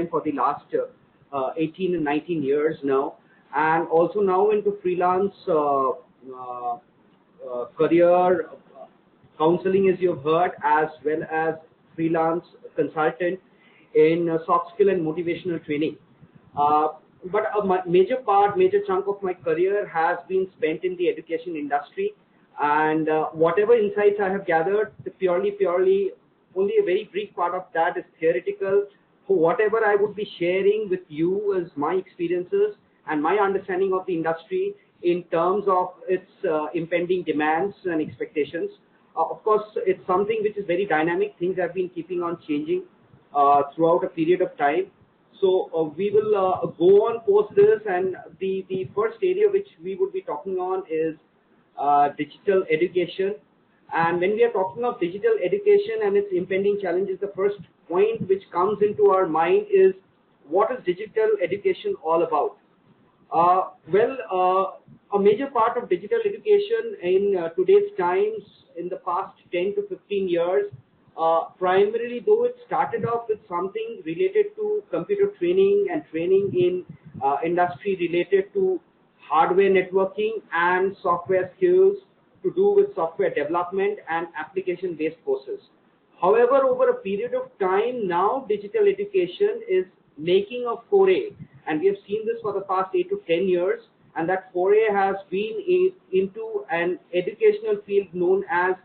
for the last 18 and 19 years now, and also now into freelance career counseling, as you've heard, as well as freelance consultant in soft skill and motivational training. But a major chunk of my career has been spent in the education industry, and whatever insights I have gathered, purely, only a very brief part of that is theoretical. For whatever I would be sharing with you is my experiences and my understanding of the industry in terms of its impending demands and expectations. Of course, it's something which is very dynamic. Things have been keeping on changing throughout a period of time. So we will go on post this, and the first area which we would be talking on is digital education. And when we are talking of digital education and its impending challenges, the first point which comes into our mind is, what is digital education all about? A major part of digital education in today's times, in the past 10 to 15 years, primarily though it started off with something related to computer training and training in industry related to hardware networking and software skills to do with software development and application-based courses. However, over a period of time now, digital education is making a foray, and we have seen this for the past 8 to 10 years, and that foray has been into an educational field known as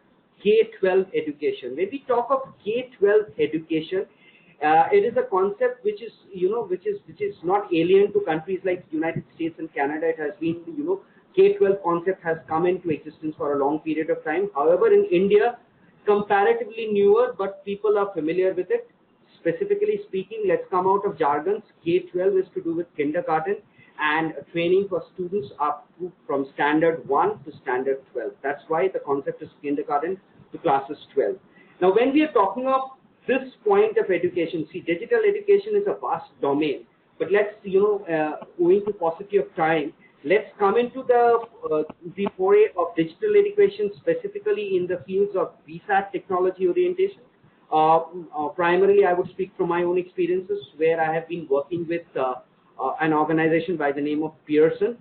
K-12 education. When we talk of K-12 education, it is a concept which is, which is not alien to countries like United States and Canada. It has been, K-12 concept has come into existence for a long period of time. However, in India, comparatively newer, but people are familiar with it. Specifically speaking, let's come out of jargons. K-12 is to do with kindergarten and training for students up to from standard 1 to standard 12. That's why the concept is kindergarten to classes 12. Now, when we are talking of this point of education, see, digital education is a vast domain, but let's, owing to paucity of time, let's come into the foray of digital education, specifically in the fields of VSAT technology orientation. Primarily, I would speak from my own experiences, where I have been working with an organization by the name of Pearson.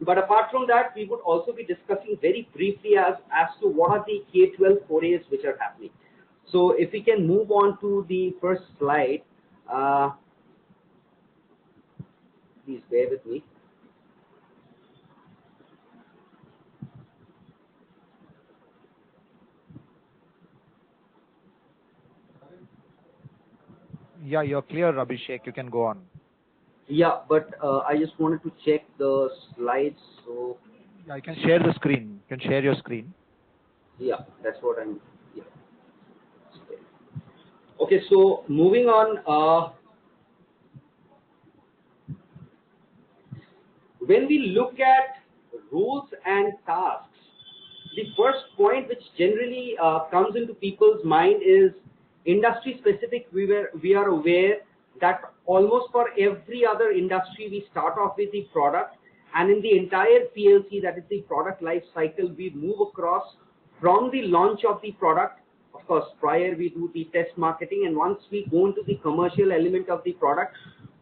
But apart from that, we would also be discussing very briefly as to what are the K-12 forays which are happening. So if we can move on to the first slide, please bear with me. Yeah, you're clear, Abhishek. You can go on. Yeah, but I just wanted to check the slides. So yeah, I can share the screen. You can share your screen. Yeah, that's what I'm. Yeah. Okay, so moving on. When we look at roles and tasks, the first point which generally comes into people's mind is industry specific. We are aware that almost for every other industry, we start off with the product, and in the entire PLC, that is the product life cycle, we move across from the launch of the product. Of course, prior we do the test marketing, and once we go into the commercial element of the product,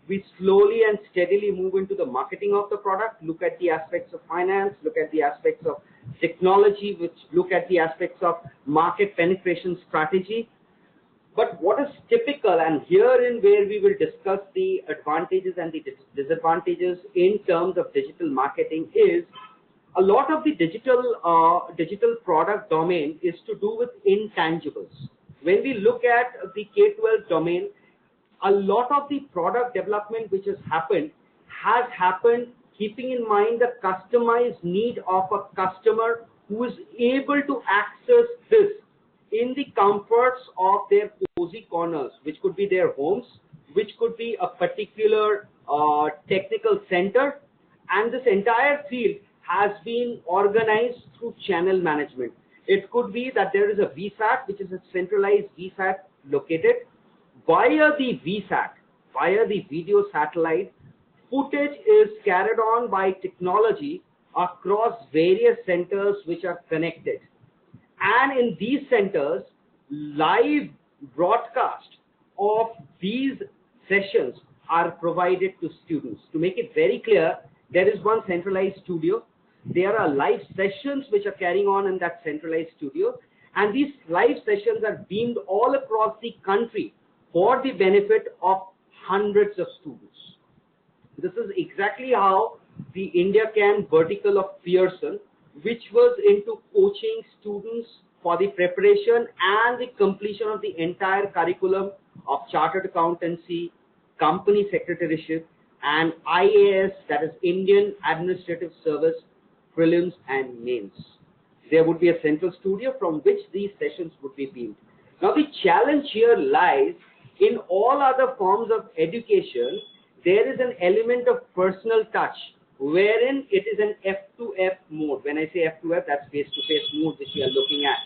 we slowly and steadily move into the marketing of the product, look at the aspects of finance, look at the aspects of technology, which look at the aspects of market penetration strategy. But what is typical, and herein where we will discuss the advantages and the disadvantages in terms of digital marketing, is a lot of the digital product domain is to do with intangibles. When we look at the K-12 domain, a lot of the product development which has happened keeping in mind the customized need of a customer who is able to access this in the comforts of their cozy corners, which could be their homes, which could be a particular technical center, and this entire field has been organized through channel management. It could be that there is a VSAT, which is a centralized VSAT located. Via the VSAT, via the video satellite, footage is carried on by technology across various centers which are connected. And in these centers, live broadcast of these sessions are provided to students. To make it very clear, there is one centralized studio. There are live sessions which are carrying on in that centralized studio, and these live sessions are beamed all across the country for the benefit of hundreds of students. This is exactly how the India Can vertical of Pearson, which was into coaching students for the preparation and the completion of the entire curriculum of chartered accountancy, company secretaryship, and IAS, that is Indian Administrative Service, prelims and mains. There would be a central studio from which these sessions would be beamed. Now the challenge here lies in all other forms of education. There is an element of personal touch wherein it is an F2F mode. When I say F2F, that's face-to-face mode which we are looking at.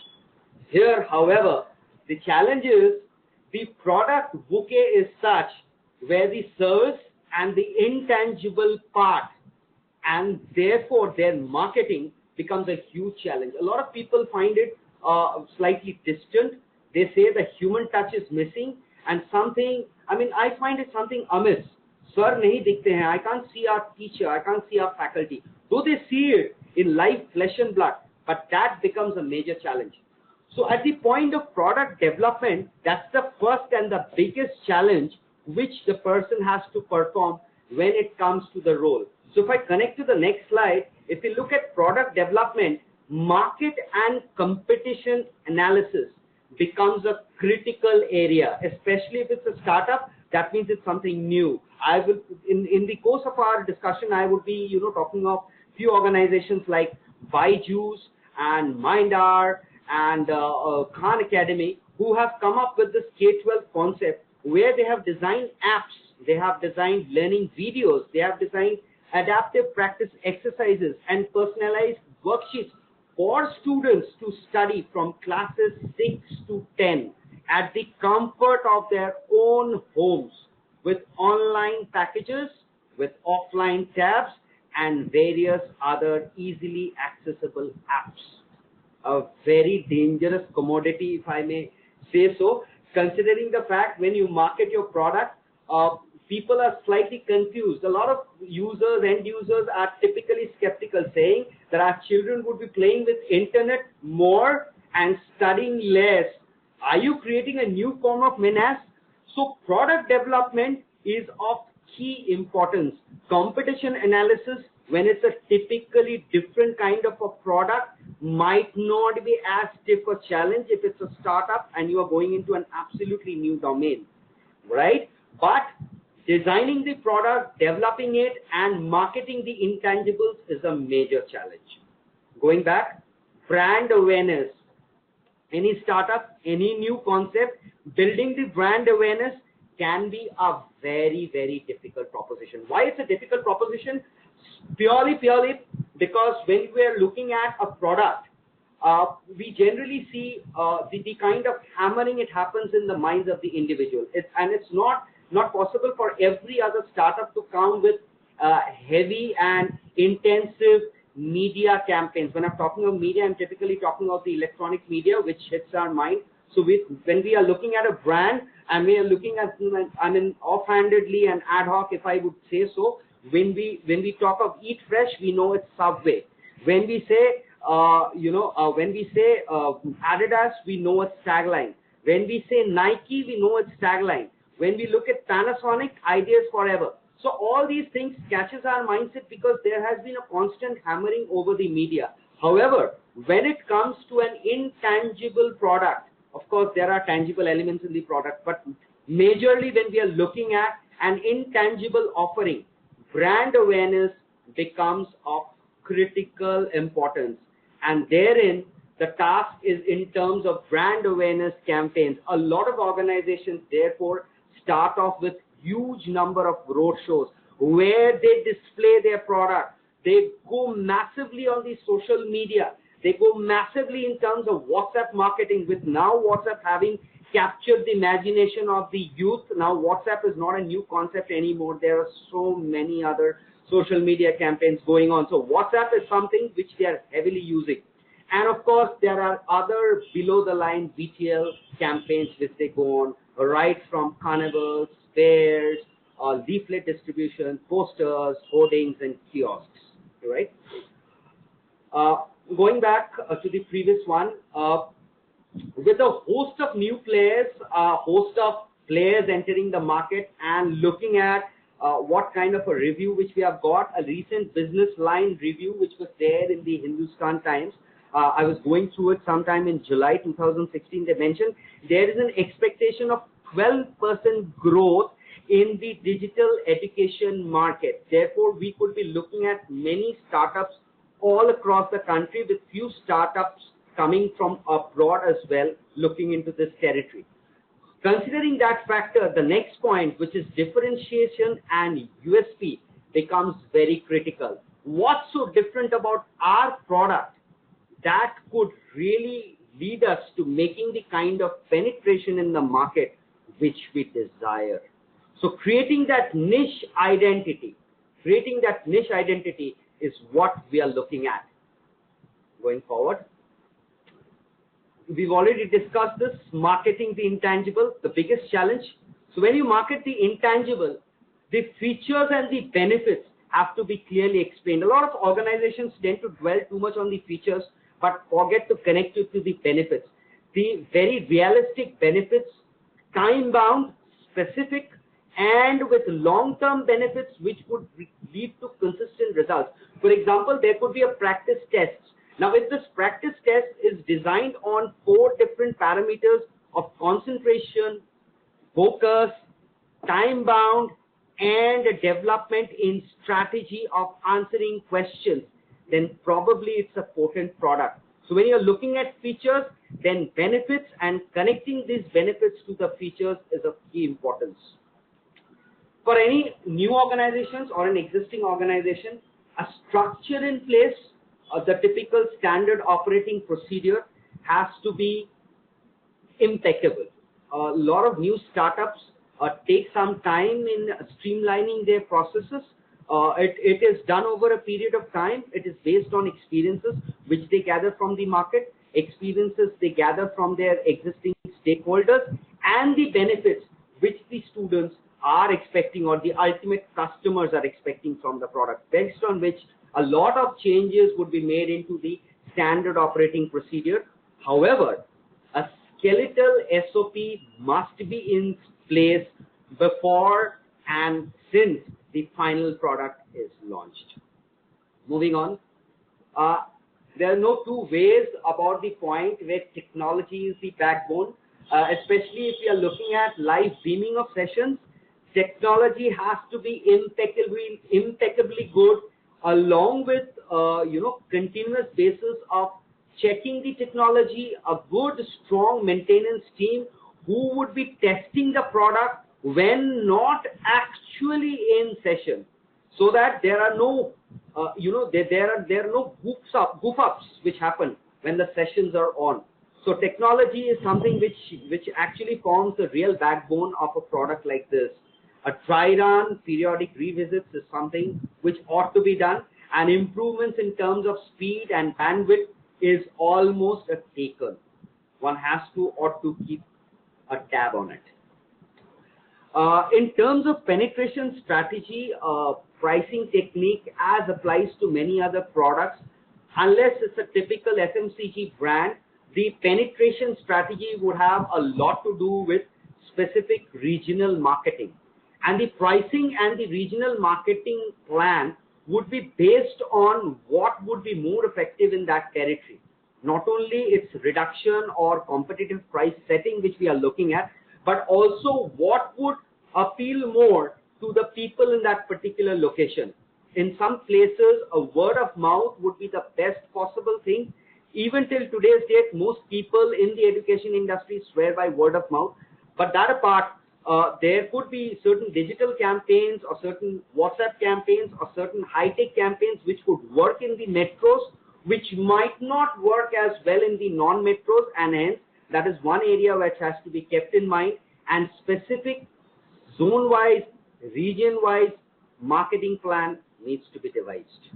Here, however, the challenge is the product bouquet is such where the service and the intangible part, and therefore their marketing becomes a huge challenge. A lot of people find it slightly distant. They say the human touch is missing and something, I find it something amiss. Sir nahi dikhte hain. I can't see our teacher, I can't see our faculty. Though they see it in live flesh and blood, but that becomes a major challenge. So at the point of product development, that's the first and the biggest challenge which the person has to perform when it comes to the role. So if I connect to the next slide, if you look at product development, market and competition analysis becomes a critical area, especially if it's a startup. That means it's something new. I will, in the course of our discussion, I would be, talking of few organizations like Byju's and Mindar and Khan Academy, who have come up with this K-12 concept where they have designed apps, they have designed learning videos, they have designed adaptive practice exercises and personalized worksheets for students to study from classes 6 to 10 at the comfort of their own homes, with online packages, with offline tabs, and various other easily accessible apps. A very dangerous commodity, if I may say so, considering the fact when you market your product, people are slightly confused. A lot of users, end users, are typically skeptical, saying that our children would be playing with internet more and studying less. Are you creating a new form of menace? So product development is of key importance. Competition analysis, when it's a typically different kind of a product, might not be as stiff a challenge if it's a startup and you are going into an absolutely new domain, right? But designing the product, developing it, and marketing the intangibles is a major challenge. Going back, brand awareness. Any startup, any new concept, building the brand awareness can be a very, very difficult proposition. Why it's a difficult proposition? Purely because when we are looking at a product, we generally see the kind of hammering it happens in the minds of the individual. It's not possible for every other startup to come with heavy and intensive media campaigns. When I'm talking of media, I'm typically talking of the electronic media, which hits our mind. So when we are looking at a brand, and we are looking at, offhandedly and ad hoc, if I would say so, when we talk of Eat Fresh, we know it's Subway. When we say Adidas, we know it's tagline. When we say Nike, we know it's tagline. When we look at Panasonic, ideas forever. So all these things catches our mindset because there has been a constant hammering over the media. However, when it comes to an intangible product, of course there are tangible elements in the product, but majorly when we are looking at an intangible offering, brand awareness becomes of critical importance. And therein, the task is in terms of brand awareness campaigns. A lot of organizations, therefore, start off with huge number of road shows where they display their product. They go massively on the social media. They go massively in terms of WhatsApp marketing, with now WhatsApp having captured the imagination of the youth. Now WhatsApp is not a new concept anymore. There are so many other social media campaigns going on. So WhatsApp is something which they are heavily using. And of course, there are other below the line BTL campaigns which they go on, right from carnivals fairs, leaflet distribution, posters, hoardings, and kiosks, right? Uh, Going back to the previous one, with a host of new players, a host of players entering the market, and looking at what kind of a review which we have got, a recent business line review which was there in the Hindustan Times. I was going through it sometime in July 2016. They mentioned there is an expectation of 12% growth in the digital education market. Therefore, we could be looking at many startups all across the country, with few startups coming from abroad as well, looking into this territory. Considering that factor, the next point, which is differentiation and USP, becomes very critical. What's so different about our product that could really lead us to making the kind of penetration in the market which we desire? So creating that niche identity is what we are looking at going forward. We've already discussed this, marketing the intangible, the biggest challenge. So when you market the intangible, the features and the benefits have to be clearly explained. A lot of organizations tend to dwell too much on the features, but forget to connect it to the benefits. The very realistic benefits, time-bound, specific, and with long-term benefits which would lead to consistent results. For example, there could be a practice test. Now, if this practice test is designed on 4 different parameters of concentration, focus, time-bound, and a development in strategy of answering questions, then probably it's a potent product. So when you're looking at features, then benefits and connecting these benefits to the features is of key importance. For any new organizations or an existing organization, a structure in place, the typical standard operating procedure has to be impeccable. A lot of new startups take some time in streamlining their processes. It is done over a period of time. It is based on experiences which they gather from the market, experiences they gather from their existing stakeholders, and the benefits which the students are expecting or the ultimate customers are expecting from the product, based on which a lot of changes would be made into the standard operating procedure. However, a skeletal SOP must be in place before and since the final product is launched. Moving on, there are no two ways about the point where technology is the backbone, especially if we are looking at live beaming of sessions. Technology has to be impeccably good, along with continuous basis of checking the technology, a good strong maintenance team who would be testing the product when not actually in session, so that there are no there are no goof ups which happen when the sessions are on. So technology is something which actually forms the real backbone of a product like this. A dry run, periodic revisits is something which ought to be done, and improvements in terms of speed and bandwidth is almost a taken. One ought to keep a tab on it. In terms of penetration strategy, pricing technique as applies to many other products, unless it's a typical FMCG brand, the penetration strategy would have a lot to do with specific regional marketing. And the pricing and the regional marketing plan would be based on what would be more effective in that territory. Not only its reduction or competitive price setting which we are looking at, but also what would appeal more to the people in that particular location. In some places, a word of mouth would be the best possible thing. Even till today's date, most people in the education industry swear by word of mouth. But that apart, there could be certain digital campaigns or certain WhatsApp campaigns or certain high-tech campaigns which could work in the metros, which might not work as well in the non-metros, and hence that is one area which has to be kept in mind, and specific zone-wise, region-wise marketing plan needs to be devised.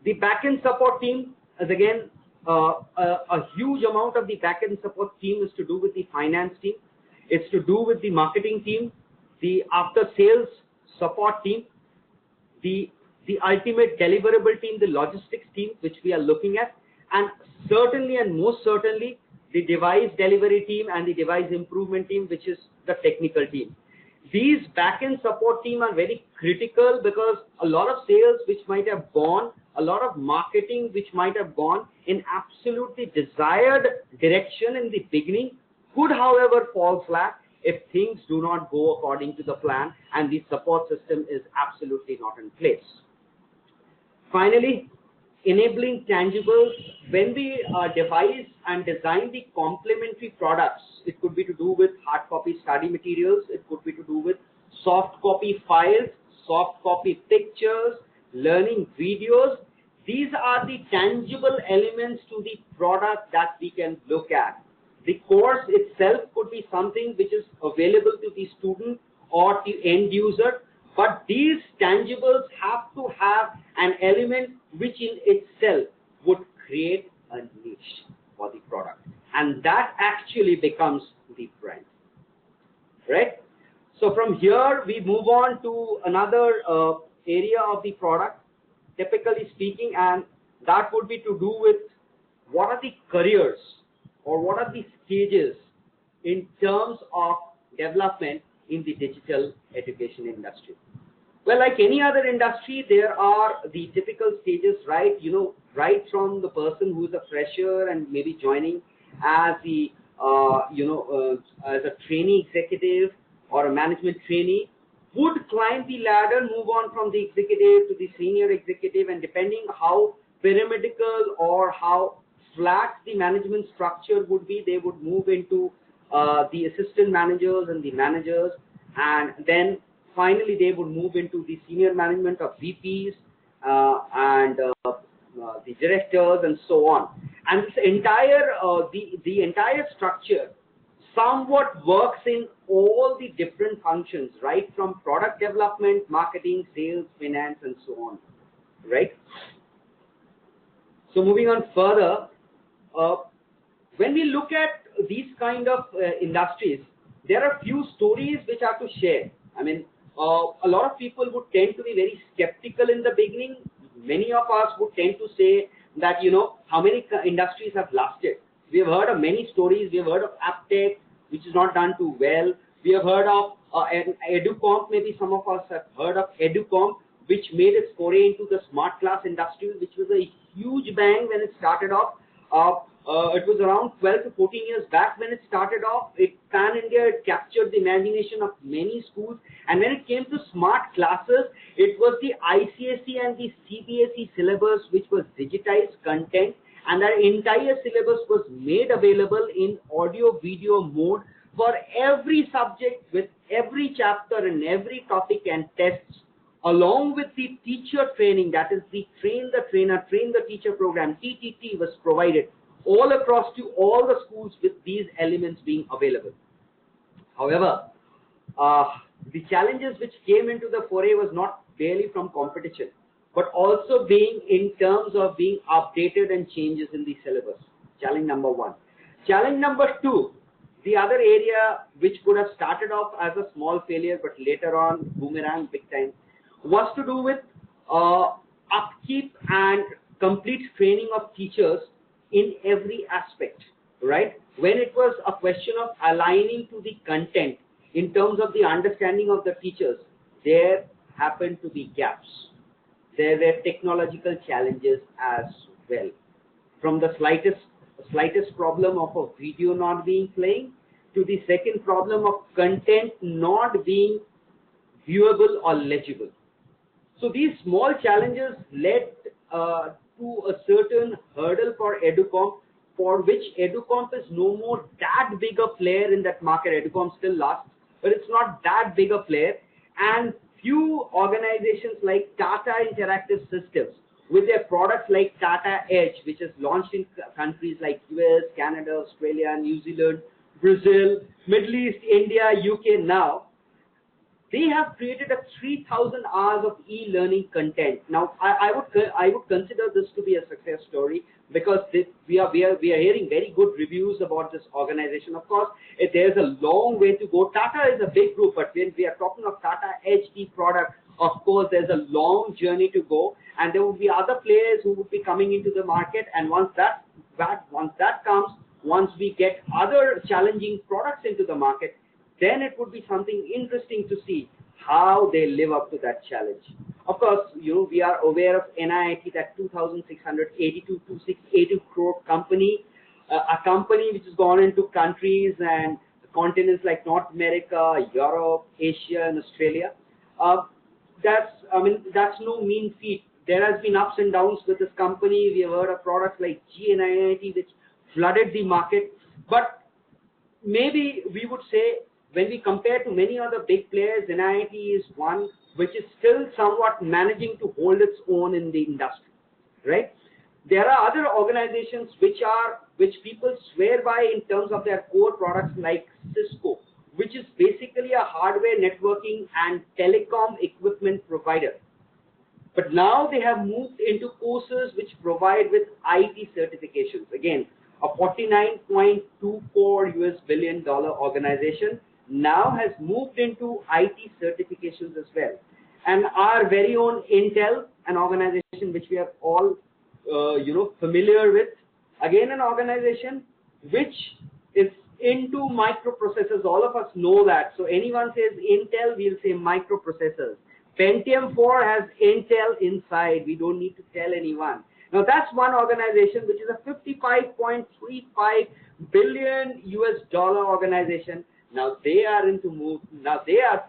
The back-end support team is again a huge amount of the back-end support team is to do with the finance team. It's to do with the marketing team, the after sales support team, the ultimate deliverable team, the logistics team, which we are looking at, and certainly and most certainly the device delivery team and the device improvement team, which is the technical team. These back-end support team are very critical because a lot of sales which might have gone, a lot of marketing which might have gone in absolutely desired direction in the beginning could, however, fall flat if things do not go according to the plan and the support system is absolutely not in place. Finally, enabling tangibles. When we devise and design the complementary products, it could be to do with hard copy study materials, it could be to do with soft copy files, soft copy pictures, learning videos. These are the tangible elements to the product that we can look at. The course itself could be something which is available to the student or the end user, but these tangibles have to have an element which in itself would create a niche for the product, and that actually becomes the brand, right? So from here we move on to another area of the product, typically speaking, and that would be to do with what are the careers or what are the stages in terms of development in the digital education industry. Well, like any other industry, there are the typical stages, right? Right from the person who is a fresher and maybe joining as the, as a trainee executive or a management trainee, would climb the ladder, move on from the executive to the senior executive, and depending how pyramidal or how flat the management structure would be, they would move into the assistant managers and the managers, and then finally they would move into the senior management of VPs and the directors and so on. And this entire the entire structure somewhat works in all the different functions, right from product development, marketing, sales, finance, and so on, right? So moving on further, when we look at these kind of industries, there are few stories which I have to share. I mean, a lot of people would tend to be very skeptical in the beginning. Many of us would tend to say that, how many industries have lasted. We have heard of many stories. We have heard of AppTech, which is not done too well. We have heard of EduComp. Maybe some of us have heard of EduComp, which made its foray into the smart class industry, which was a huge bang when it started off. It was around 12 to 14 years back when it started off. It pan-India, it captured the imagination of many schools. And when it came to smart classes, it was the ICSE and the CBSE syllabus which was digitized content, and that entire syllabus was made available in audio-video mode for every subject with every chapter and every topic and tests, along with the teacher training, that is the train the trainer, train the teacher program, TTT, was provided all across to all the schools with these elements being available. However, the challenges which came into the foray was not barely from competition, but also being in terms of being updated and changes in the syllabus. Challenge number one. Challenge number two, the other area which could have started off as a small failure but later on boomerang big time, was to do with upkeep and complete training of teachers in every aspect, right? When it was a question of aligning to the content in terms of the understanding of the teachers, there happened to be gaps. There were technological challenges as well. From the slightest problem of a video not being playing to the second problem of content not being viewable or legible. So these small challenges led to a certain hurdle for EduComp, for which EduComp is no more that big a player in that market. EduComp still lasts, but it's not that big a player. And few organizations like Tata Interactive Systems, with their products like Tata Edge, which is launched in countries like US, Canada, Australia, New Zealand, Brazil, Middle East, India, UK now, They have created a 3,000 hours of e-learning content. Now, I would consider this to be a success story because we are hearing very good reviews about this organization. Of course, there's a long way to go. Tata is a big group, but when we are talking of Tata HD product, of course, there's a long journey to go, and there will be other players who will be coming into the market. And once that comes, once we get other challenging products into the market, then it would be something interesting to see how they live up to that challenge. Of course, we are aware of NIIT, that 2,682 crore company, a company which has gone into countries and continents like North America, Europe, Asia, and Australia. That's no mean feat. There has been ups and downs with this company. We have heard of products like GNIIT, which flooded the market. But maybe we would say, when we compare to many other big players, NIIT is one which is still somewhat managing to hold its own in the industry, right? There are other organizations which people swear by in terms of their core products, like Cisco, which is basically a hardware networking and telecom equipment provider. But now they have moved into courses which provide with IT certifications. Again, a $49.24 billion organization now has moved into IT certifications as well. And our very own Intel, an organization which we are all familiar with, again an organization which is into microprocessors. All of us know that. So anyone says Intel, we'll say microprocessors. Pentium 4 has Intel inside. We don't need to tell anyone. Now that's one organization which is a $55.35 billion organization. Now they are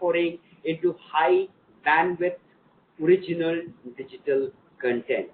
foraying into high bandwidth original digital content.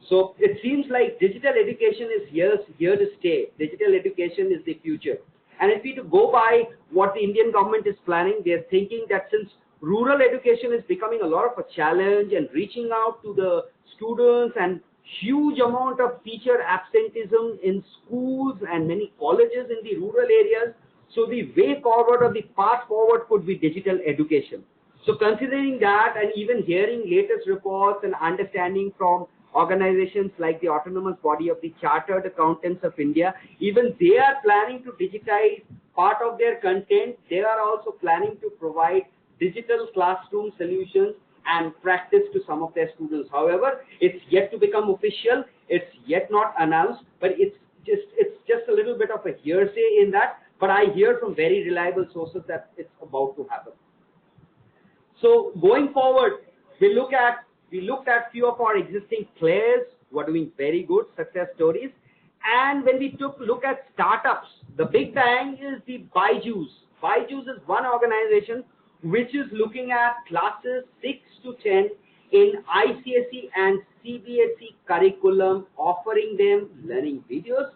So it seems like digital education is here to stay. Digital education is the future. And if we to go by what the Indian government is planning, they are thinking that since rural education is becoming a lot of a challenge and reaching out to the students, and huge amount of teacher absenteeism in schools and many colleges in the rural areas, so the way forward or the path forward could be digital education. So considering that, and even hearing latest reports and understanding from organizations like the Autonomous Body of the Chartered Accountants of India, even they are planning to digitize part of their content. They are also planning to provide digital classroom solutions and practice to some of their students. However, it's yet to become official. It's yet not announced, but it's just a little bit of a hearsay in that. But I hear from very reliable sources that it's about to happen. So going forward, we looked at few of our existing players who are doing very good success stories. And when we look at startups, the big bang is the Byju's. Byju's is one organization which is looking at classes 6 to 10 in ICSE and CBSE curriculum, offering them learning videos,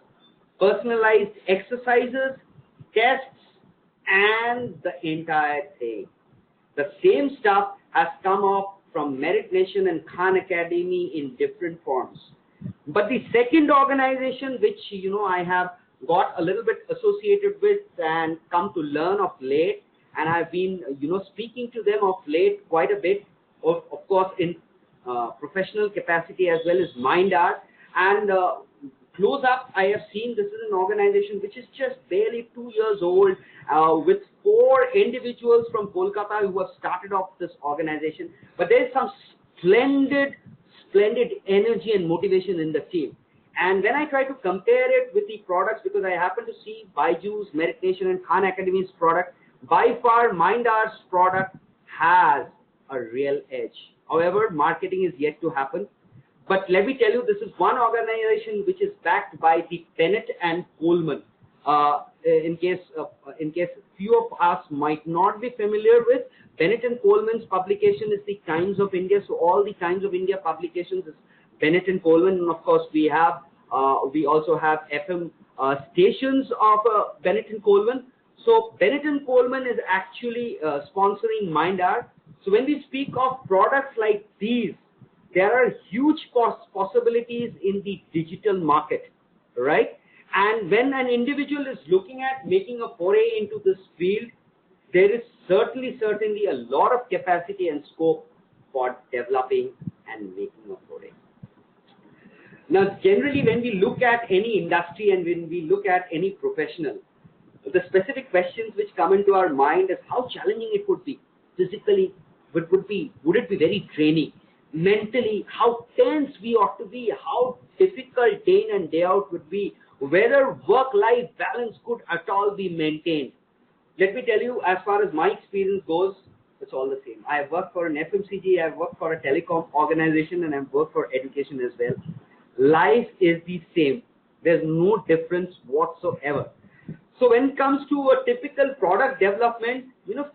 personalized exercises, tests, and the entire thing. The same stuff has come up from Merit Nation and Khan Academy in different forms. But the second organization which I have got a little bit associated with and come to learn of late, and I've been speaking to them of late quite a bit, of course in professional capacity as well as mind art. And close up, I have seen this is an organization which is just barely 2 years old, with 4 individuals from Kolkata who have started off this organization. But there is some splendid energy and motivation in the team. And when I try to compare it with the products, because I happen to see Byju's, Merit Nation, and Khan Academy's product, by far Mind Art's product has a real edge. However, marketing is yet to happen. But let me tell you, this is one organization which is backed by the Bennett and Coleman. In case few of us might not be familiar with, Bennett and Coleman's publication is the Times of India. So all the Times of India publications is Bennett and Coleman, and of course we also have FM stations of Bennett and Coleman. So Bennett and Coleman is actually sponsoring Mind Art. So when we speak of products like these, there are huge possibilities in the digital market, right? And when an individual is looking at making a foray into this field, there is certainly a lot of capacity and scope for developing and making a foray. Now, generally, when we look at any industry and when we look at any professional, the specific questions which come into our mind is how challenging it would be physically. Would it be very draining? Mentally, how tense we ought to be, how difficult day in and day out would be, whether work-life balance could at all be maintained. Let me tell you, as far as my experience goes, it's all the same. I have worked for an FMCG, I have worked for a telecom organization, and I have worked for education as well. Life is the same. There's no difference whatsoever. So when it comes to a typical product development,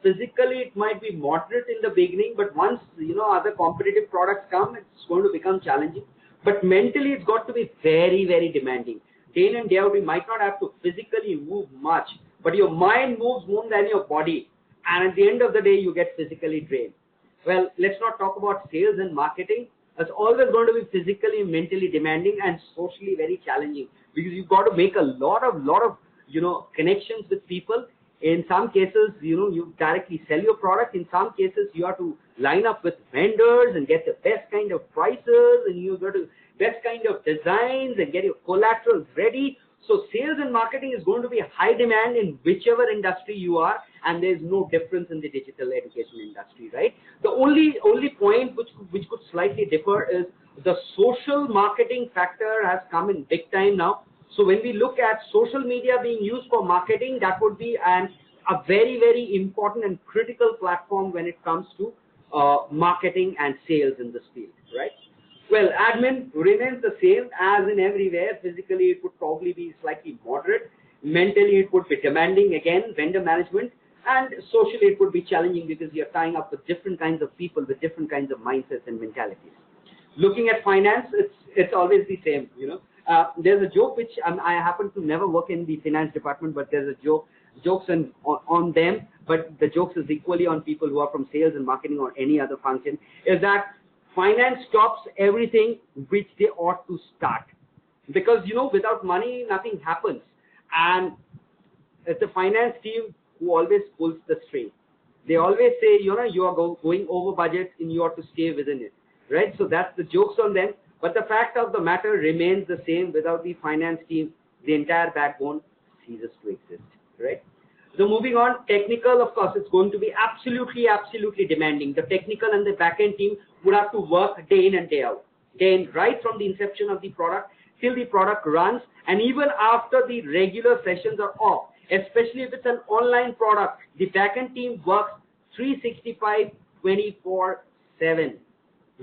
physically it might be moderate in the beginning, but once, other competitive products come, it's going to become challenging. But mentally it's got to be very, very demanding. Day in and day out, you might not have to physically move much, but your mind moves more than your body. And at the end of the day, you get physically drained. Well, let's not talk about sales and marketing. It's always going to be physically and mentally demanding and socially very challenging, because you've got to make a lot of connections with people. In some cases, you directly sell your product. In some cases, you have to line up with vendors and get the best kind of prices, and you got to best kind of designs and get your collaterals ready. So sales and marketing is going to be high demand in whichever industry you are, and there's no difference in the digital education industry, right? The only point which could slightly differ is the social marketing factor has come in big time now. So when we look at social media being used for marketing, that would be a very, very important and critical platform when it comes to marketing and sales in this field, right? Well, admin remains the same as in everywhere. Physically, it would probably be slightly moderate. Mentally, it would be demanding, again, vendor management. And socially, it would be challenging because you're tying up with different kinds of people with different kinds of mindsets and mentalities. Looking at finance, it's always the same, There's a joke which I happen to never work in the finance department, but there's a jokes on them, but the jokes is equally on people who are from sales and marketing or any other function, is that finance stops everything which they ought to start. Because, without money, nothing happens. And it's the finance team who always pulls the string. They always say, you are going over budget and you ought to stay within it, right? So that's the jokes on them. But the fact of the matter remains the same. Without the finance team, the entire backbone ceases to exist, right? So moving on, technical, of course, it's going to be absolutely, absolutely demanding. The technical and the back-end team would have to work day in and day out. Right from the inception of the product till the product runs, and even after the regular sessions are off, especially if it's an online product, the back-end team works 365, 24/7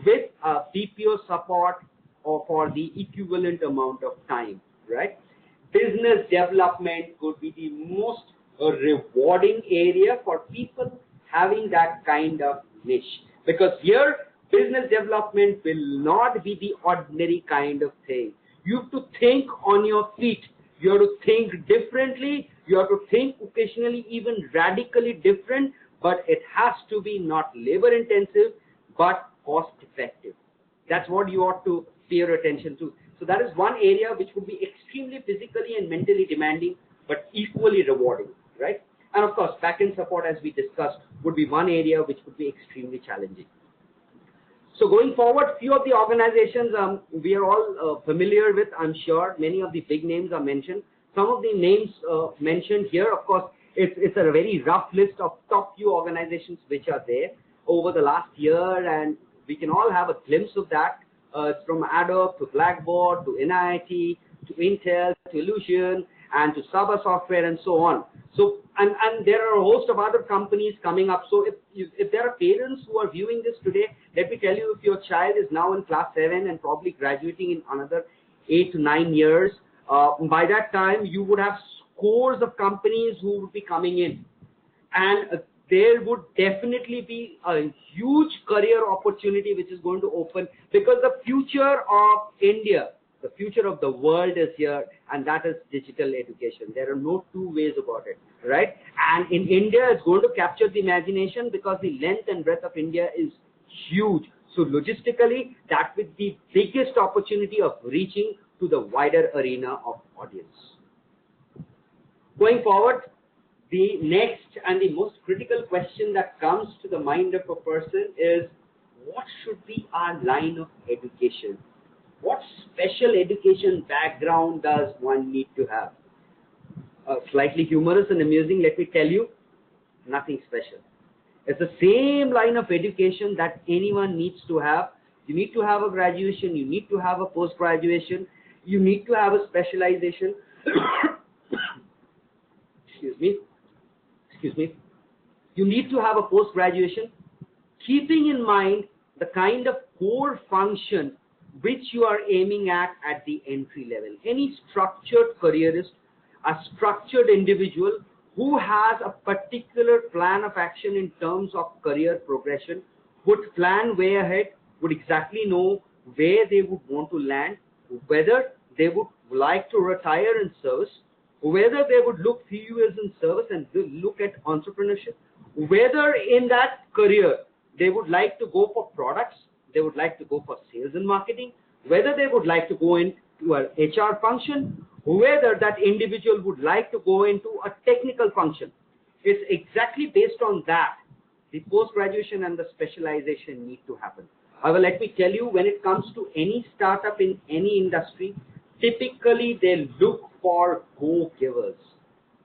with BPO support or for the equivalent amount of time, right? Business development could be the most rewarding area for people having that kind of niche, because here business development will not be the ordinary kind of thing. You have to think on your feet. You have to think differently. You have to think occasionally even radically different, but it has to be not labor intensive but cost effective. That's what you ought to pay your attention to. So that is one area which would be extremely physically and mentally demanding but equally rewarding, right? And of course, back-end support, as we discussed, would be one area which would be extremely challenging. So going forward, few of the organizations we are all familiar with, I'm sure. Many of the big names are mentioned. Some of the names mentioned here, of course, it's a very rough list of top few organizations which are there over the last year, and we can all have a glimpse of that. It's from Adobe to Blackboard to NIIT to Intel to Illusion and to Saba Software and so on. So and there are a host of other companies coming up. So if there are parents who are viewing this today, let me tell you, if your child is now in class 7 and probably graduating in another 8 to 9 years, by that time you would have scores of companies who would be coming in, and there would definitely be a huge career opportunity which is going to open, because the future of India, the future of the world is here, and that is digital education. There are no two ways about it, right? And in India, it's going to capture the imagination because the length and breadth of India is huge. So logistically, that would be the biggest opportunity of reaching to the wider arena of audience. Going forward, The next and the most critical question that comes to the mind of a person is, what should be our line of education? What special education background does one need to have? Slightly humorous and amusing, let me tell you, nothing special. It's the same line of education that anyone needs to have. You need to have a graduation, you need to have a post-graduation, you need to have a specialization. Excuse me. You need to have a post-graduation, keeping in mind the kind of core function which you are aiming at the entry level. Any structured careerist, a structured individual who has a particular plan of action in terms of career progression would plan way ahead, would exactly know where they would want to land, whether they would like to retire in service, whether they would look few years in service and look at entrepreneurship, whether in that career they would like to go for products, they would like to go for sales and marketing, whether they would like to go into an HR function, whether that individual would like to go into a technical function. It's exactly based on that the post-graduation and the specialization need to happen. However, let me tell you, when it comes to any startup in any industry, typically they look for go-givers.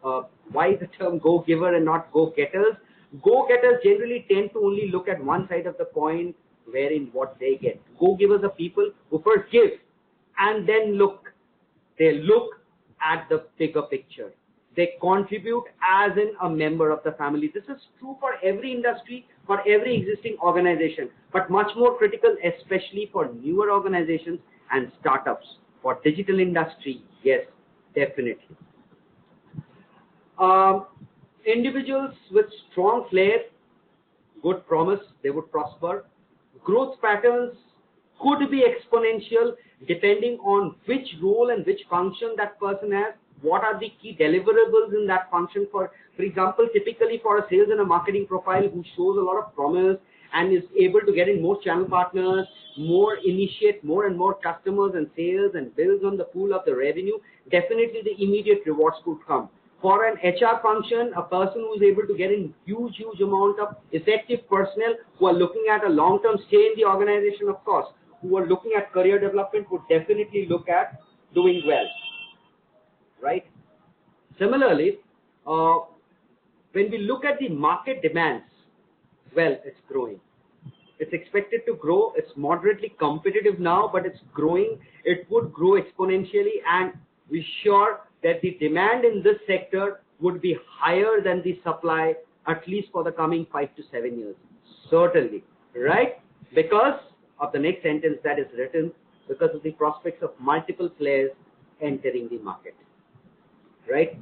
Why the term go-giver and not go-getters? Go-getters generally tend to only look at one side of the coin, wherein what they get. Go-givers are people who first give and then look. They look at the bigger picture. They contribute as in a member of the family. This is true for every industry, for every existing organization, but much more critical, especially for newer organizations and startups. For digital industry, yes, definitely. Individuals with strong flair, good promise, they would prosper. Growth patterns could be exponential depending on which role and which function that person has. What are the key deliverables in that function? For example, typically for a sales and a marketing profile who shows a lot of promise and is able to get in more channel partners, initiate more and more customers and sales and builds on the pool of the revenue, definitely the immediate rewards could come. For an HR function, a person who is able to get in huge amount of effective personnel who are looking at a long-term stay in the organization, of course, who are looking at career development would definitely look at doing well, right? Similarly, when we look at the market demands, well, it's growing. It's expected to grow. It's moderately competitive now, but it's growing. It would grow exponentially, and we're sure that the demand in this sector would be higher than the supply, at least for the coming 5 to 7 years. Certainly, right? Because of the next sentence that is written, because of the prospects of multiple players entering the market, right?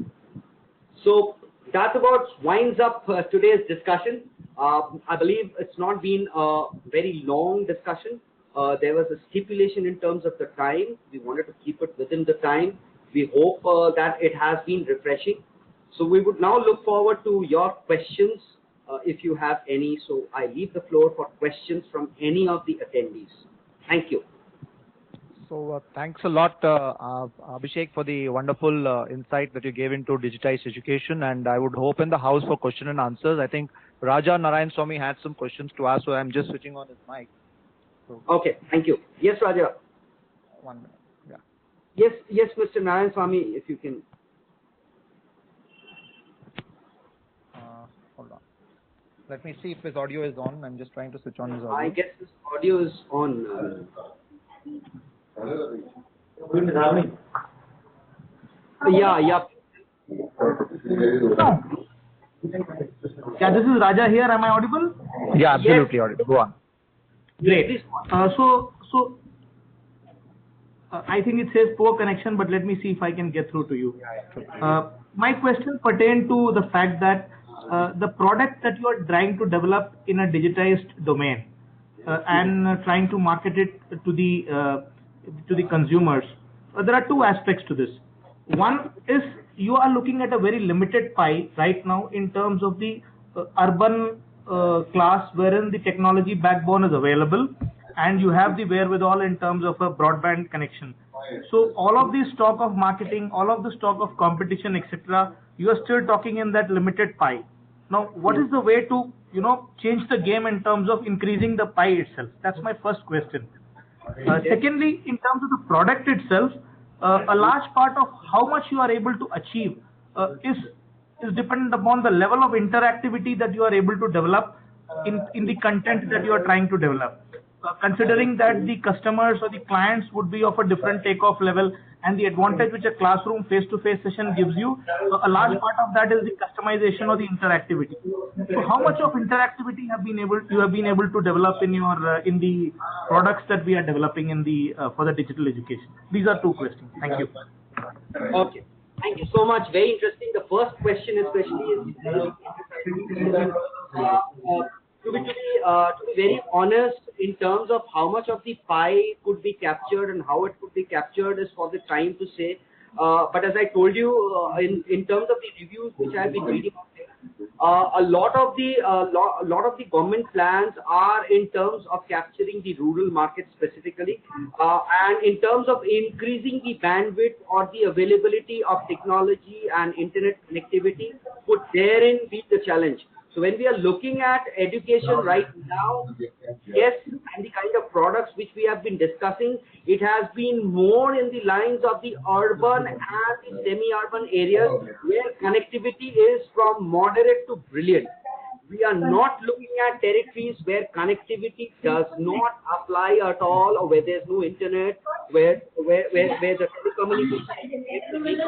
So that about winds up today's discussion. I believe it's not been a very long discussion. There was a stipulation in terms of the time. We wanted to keep it within the time. We hope that it has been refreshing. So we would now look forward to your questions if you have any. So I leave the floor for questions from any of the attendees. Thank you. So thanks a lot, Abhishek, for the wonderful insight that you gave into digitized education. And I would open the house for question and answers. I think Raja Narayan Swami had some questions to ask, so I'm just switching on his mic. So, okay, thank you. Yes, Raja. 1 minute. Yeah. Yes, Mr. Narayan Swami, if you can. Hold on. Let me see if his audio is on. I'm just trying to switch on his audio. I guess his audio is on. Yeah. Yeah, this is Raja here. Am I audible? Yeah, absolutely audible. Go on. Great. I think it says poor connection, but let me see if I can get through to you. My question pertained to the fact that the product that you are trying to develop in a digitized domain and trying to market it to the consumers, there are two aspects to this. One is you are looking at a very limited pie right now in terms of the urban class wherein the technology backbone is available and you have the wherewithal in terms of a broadband connection. So all of this talk of marketing, all of this talk of competition, etc., you are still talking in that limited pie. Now, what is the way to, change the game in terms of increasing the pie itself? That's my first question. Secondly, in terms of the product itself, a large part of how much you are able to achieve is dependent upon the level of interactivity that you are able to develop in the content that you are trying to develop. Considering that the customers or the clients would be of a different takeoff level, and the advantage which a classroom face-to-face session gives you, a large part of that is the customization or the interactivity. So how much of interactivity you have been able to develop in your in the products that we are developing in the for the digital education? These are two questions. Thank you. Okay. Thank you so much. Very interesting. The first question especially is to be very honest, in terms of how much of the pie could be captured and how it could be captured is for the time to say. But as I told you, in terms of the reviews which I've been reading out there, a lot of the government plans are in terms of capturing the rural market specifically, and in terms of increasing the bandwidth or the availability of technology and internet connectivity would therein be the challenge. So when we are looking at education right now, yes, and the kind of products which we have been discussing, it has been more in the lines of the urban and the semi-urban areas where connectivity is from moderate to brilliant. We are not looking at territories where connectivity does not apply at all, or where there's no internet, where the telecommunication is.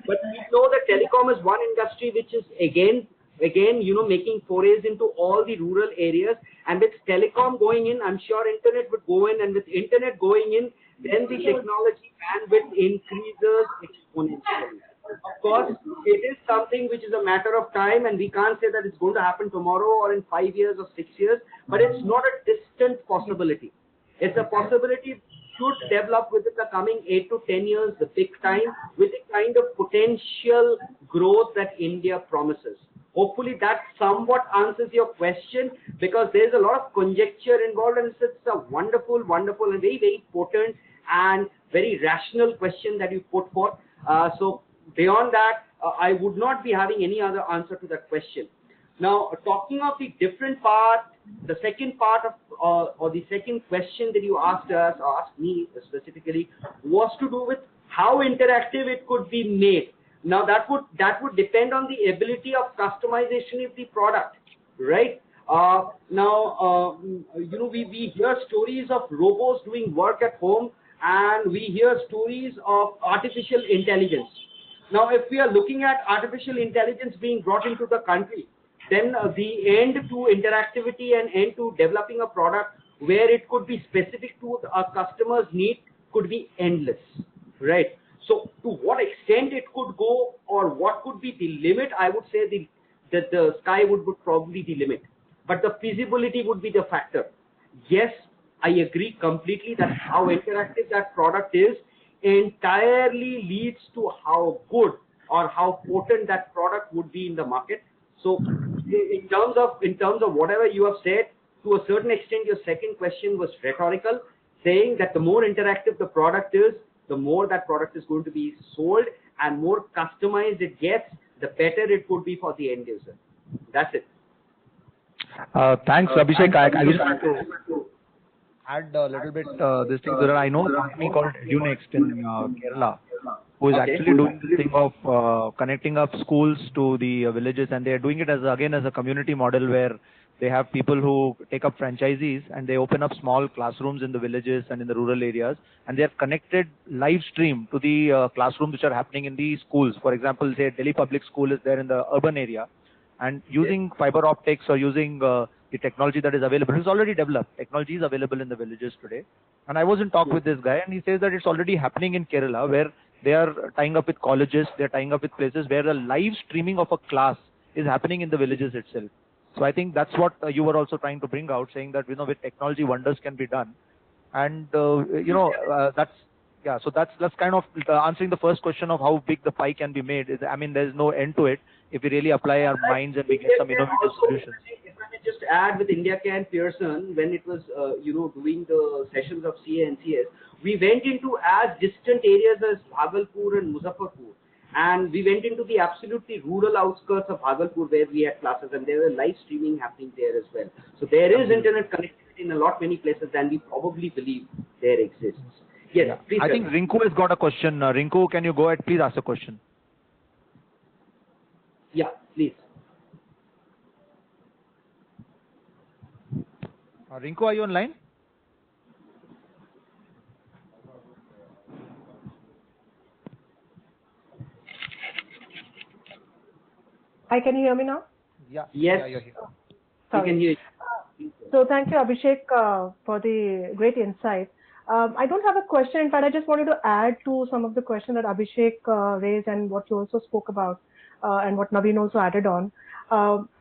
But we know that telecom is one industry which is again, making forays into all the rural areas, and with telecom going in, I'm sure internet would go in, and with internet going in, then the technology bandwidth increases exponentially. Of course, it is something which is a matter of time, and we can't say that it's going to happen tomorrow or in 5 years or 6 years, but it's not a distant possibility. It's a possibility should develop within the coming 8 to 10 years, the big time, with the kind of potential growth that India promises. Hopefully that somewhat answers your question, because there's a lot of conjecture involved, and it's a wonderful and very, very potent and very rational question that you put forth. So beyond that, I would not be having any other answer to that question. Now, talking of the different part, the second part of, or the second question that you asked us, or asked me specifically, was to do with how interactive it could be made. Now that would depend on the ability of customization of the product, right? We hear stories of robots doing work at home, and we hear stories of artificial intelligence. Now, if we are looking at artificial intelligence being brought into the country, then the end to interactivity and end to developing a product where it could be specific to a customer's need could be endless, right? So to what extent it could go, or what could be the limit, I would say that the sky would probably be the limit. But the feasibility would be the factor. Yes, I agree completely that how interactive that product is entirely leads to how good or how potent that product would be in the market. So in terms of whatever you have said, to a certain extent, your second question was rhetorical, saying that the more interactive the product is, the more that product is going to be sold, and more customized it gets, the better it would be for the end user. That's it. Thanks, Abhishek. I just want to add a little bit this thing so that I know a company called Unext in Kerala, who is actually doing this thing of connecting up schools to the villages, and they are doing it as a community model where they have people who take up franchisees and they open up small classrooms in the villages and in the rural areas, and they are connected live stream to the classrooms which are happening in the schools. For example, say Delhi Public School is there in the urban area, and using fiber optics or using the technology that is available, it's already developed. Technology is available in the villages today. And I was in talk with this guy, and he says that it's already happening in Kerala, where they are tying up with colleges, they're tying up with places where the live streaming of a class is happening in the villages itself. So I think that's what you were also trying to bring out, saying that, with technology wonders can be done. And, that's kind of answering the first question of how big the pie can be made. There's no end to it if we really apply our minds and we get some innovative solutions. If I may just add with India Can Pearson, when it was, doing the sessions of CA and CS, we went into as distant areas as Bhagalpur and Muzaffarpur. And we went into the absolutely rural outskirts of Bhagalpur where we had classes, and there were live streaming happening there as well. So there is internet connectivity in a lot many places than we probably believe there exists. Yes, Yeah. please. I think Rinku has got a question. Rinku, can you go ahead? Please ask a question. Yeah, please. Rinku, are you online? Hi, can you hear me now? Yeah. Yes. Yeah, you're here. We can hear you. So thank you, Abhishek, for the great insight. I don't have a question. In fact, I just wanted to add to some of the questions that Abhishek raised and what you also spoke about, and what Naveen also added on.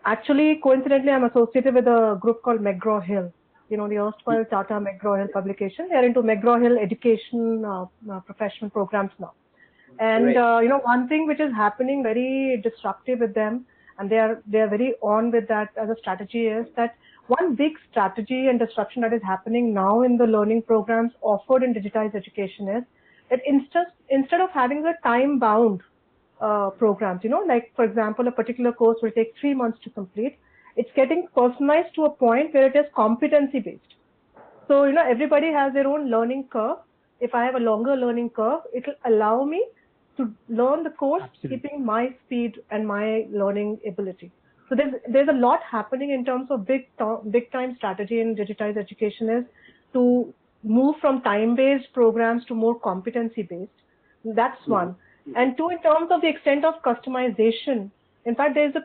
Actually, coincidentally, I'm associated with a group called McGraw-Hill. You know, the erstwhile Tata McGraw-Hill publication. They're into McGraw-Hill education professional programs now. And one thing which is happening very disruptive with them, and they are very on with that as a strategy, is that one big strategy and disruption that is happening now in the learning programs offered in digitized education is that instead of having the time bound programs, like for example, a particular course will take 3 months to complete, it's getting personalized to a point where it is competency based. So everybody has their own learning curve. If I have a longer learning curve, it will allow me to learn the course, keeping my speed and my learning ability. So there's a lot happening in terms of big time strategy in digitized education is to move from time-based programs to more competency-based. That's one. And two, in terms of the extent of customization, in fact, there's a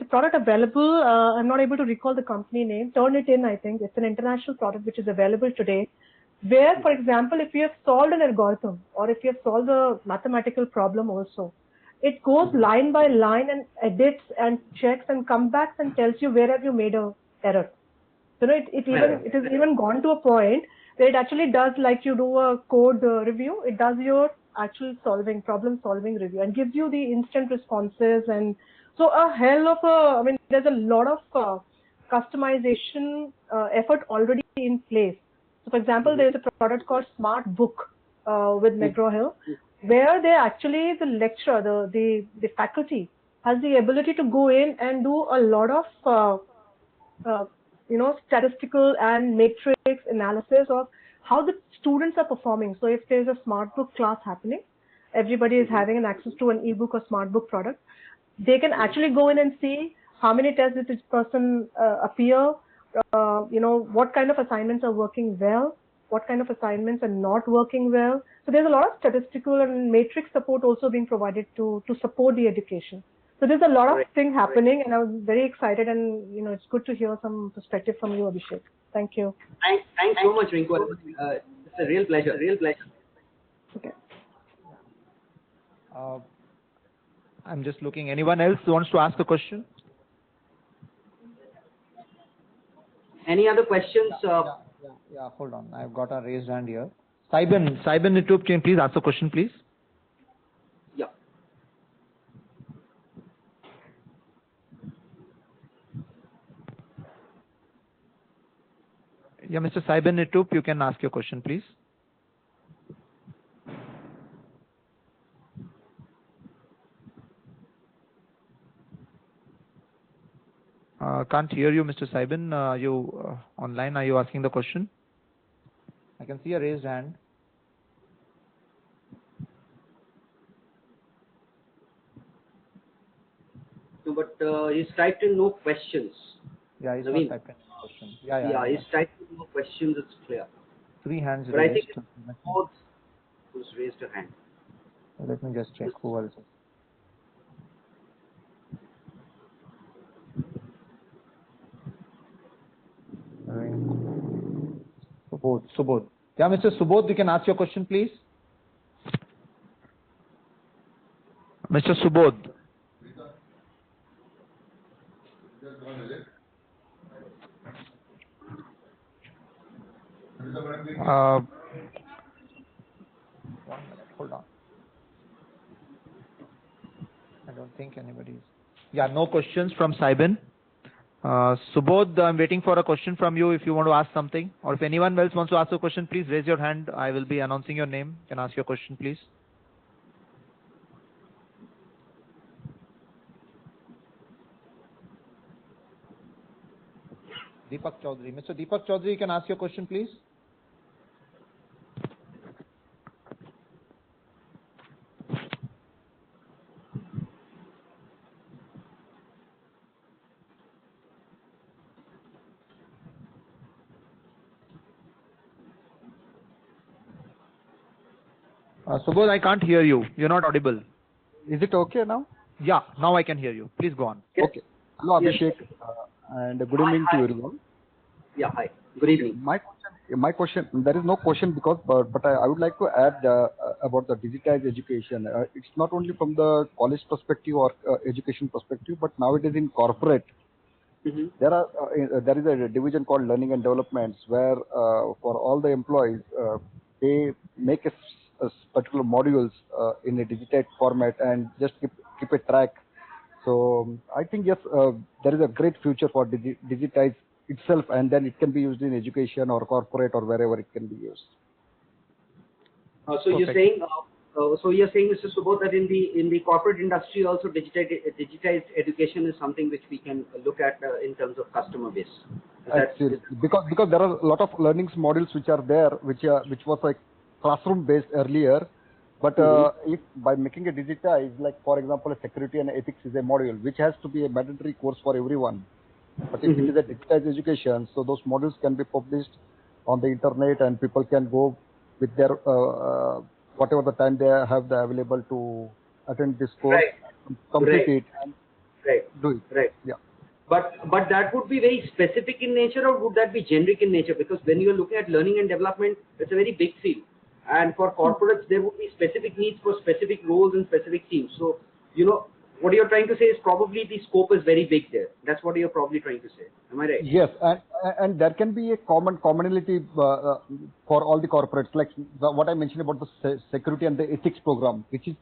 product available. I'm not able to recall the company name. Turnitin, I think. It's an international product which is available today, where, for example, if you have solved an algorithm or if you have solved a mathematical problem also, it goes line by line and edits and checks and comes back and tells you where have you made a error. So it has even gone to a point where it actually does, like you do a code review, it does your actual problem solving review and gives you the instant responses. And so there's a lot of customization effort already in place. So for example, there's a product called Smart Book with McGraw-Hill, where the lecturer, the faculty has the ability to go in and do a lot of statistical and matrix analysis of how the students are performing. So if there's a smart book class happening, everybody is having an access to an ebook or smart book product. They can actually go in and see how many tests did this person appear, what kind of assignments are working well, what kind of assignments are not working well. So there's a lot of statistical and matrix support also being provided to support the education. So there's a lot of things happening, and I was very excited, and it's good to hear some perspective from you, Abhishek. Thank you. Thanks so much, Rinku. It's a real pleasure. Okay. I'm just looking. Anyone else wants to ask a question? Any other questions? Yeah. Hold on. I've got a raised hand here. Saiben YouTube, can you please ask a question, please? Yeah. Yeah, Mr. Saiben YouTube, you can ask your question, please. Can't hear you, Mr. Saiben. Are you online? Are you asking the question? I can see a raised hand. No, but he's typed in no questions. Yeah, he's not typed in question. Yeah. He's typed in no questions. It's clear. 3 hands but raised. I think both who's raised a hand. Let me just check who else. Subodh. Yeah, Mr. Subodh, you can ask your question, please. Mr. Subodh. One minute, hold on. I don't think anybody's. Yeah, no questions from Saiben. Subodh, I'm waiting for a question from you if you want to ask something. Or if anyone else wants to ask a question, please raise your hand. I will be announcing your name. You can ask your question, please. Deepak Chaudhary. Mr. Deepak Chaudhary, you can ask your question, please. Subodh, I can't hear you. You're not audible. Is it okay now? Yeah, now I can hear you. Please go on. Yes. Okay. Hello, Yes. Abhishek, and good evening to everyone. Yeah, hi. Good evening. My question, there is no question because, but I would like to add about the digitized education. It's not only from the college perspective or education perspective, but nowadays in corporate, Mm-hmm. there is a division called learning and developments where for all the employees they make a particular modules in a digitized format and just keep a track. So I think yes, there is a great future for digitize itself, and then it can be used in education or corporate or wherever it can be used. So you're saying, Mr. Subodh, that in the corporate industry also digitized education is something which we can look at in terms of customer base. Absolutely. Because there are a lot of learnings modules which are there, which was like classroom based earlier. But if by making it digitized, like for example, a security and ethics is a module which has to be a mandatory course for everyone. But if it is a digitized education, so those modules can be published on the internet and people can go with their whatever the time they have available to attend this course, complete it, and do it. Right. Yeah. But that would be very specific in nature, or would that be generic in nature? Because when you are looking at learning and development, it's a very big field. And for corporates, there would be specific needs for specific roles and specific teams. So, what you're trying to say is probably the scope is very big there. That's what you're probably trying to say. Am I right? Yes, and there can be a commonality for all the corporates, like what I mentioned about the security and the ethics program, which is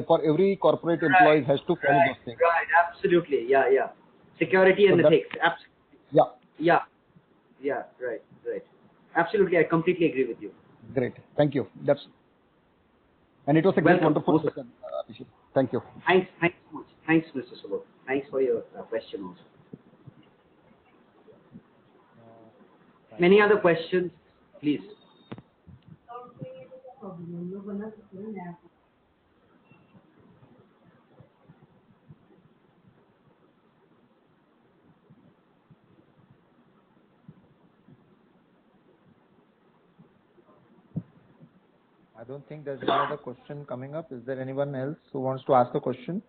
for every corporate employee has to follow those things. Right, absolutely. Yeah. Security and ethics. Absolutely. Yeah, right. Absolutely, I completely agree with you. Great. Thank you. And it was a great, wonderful question, Abhishek. Thank you. Thanks so much. Thanks, Mr. Subodh. Thanks for your question also. Any other questions, please? I don't think there's any other question coming up. Is there anyone else who wants to ask a question?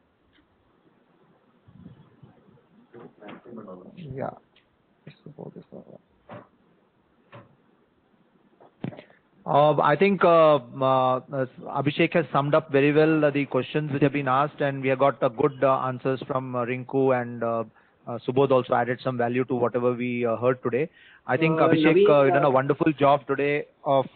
Yeah. I think Abhishek has summed up very well the questions which have been asked, and we have got good answers from Rinku, and Subodh also added some value to whatever we heard today. I think Abhishek, you've done a wonderful job today of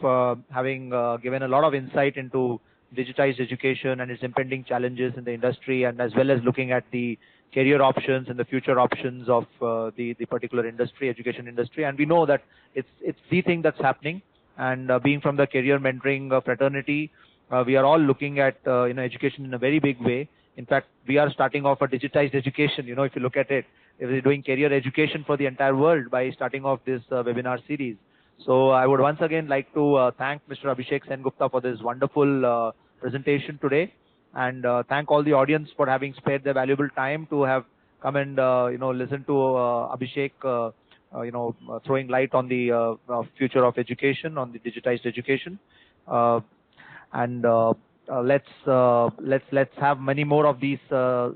having given a lot of insight into digitized education and its impending challenges in the industry, and as well as looking at the career options and the future options of the particular industry, education industry. And we know that it's the thing that's happening. And being from the career mentoring fraternity, we are all looking at education in a very big way. In fact, we are starting off a digitized education. If you look at it, we're doing career education for the entire world by starting off this webinar series. So I would once again like to thank Mr. Abhishek Sengupta for this wonderful presentation today, and thank all the audience for having spared their valuable time to have come and listen to Abhishek throwing light on the future of education, on the digitized education. Let's have many more of these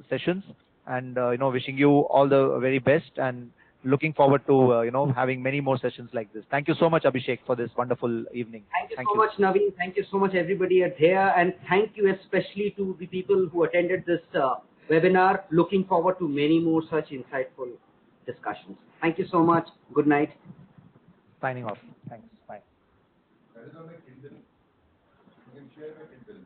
sessions, and wishing you all the very best, and looking forward to having many more sessions like this. Thank you so much, Abhishek, for this wonderful evening. Thank you so much, Naveen. Thank you so much, everybody at here, and thank you especially to the people who attended this webinar. Looking forward to many more such insightful discussions. Thank you so much. Good night. Signing off. Thanks. Bye. That is on my Kindle. You can share my Kindle.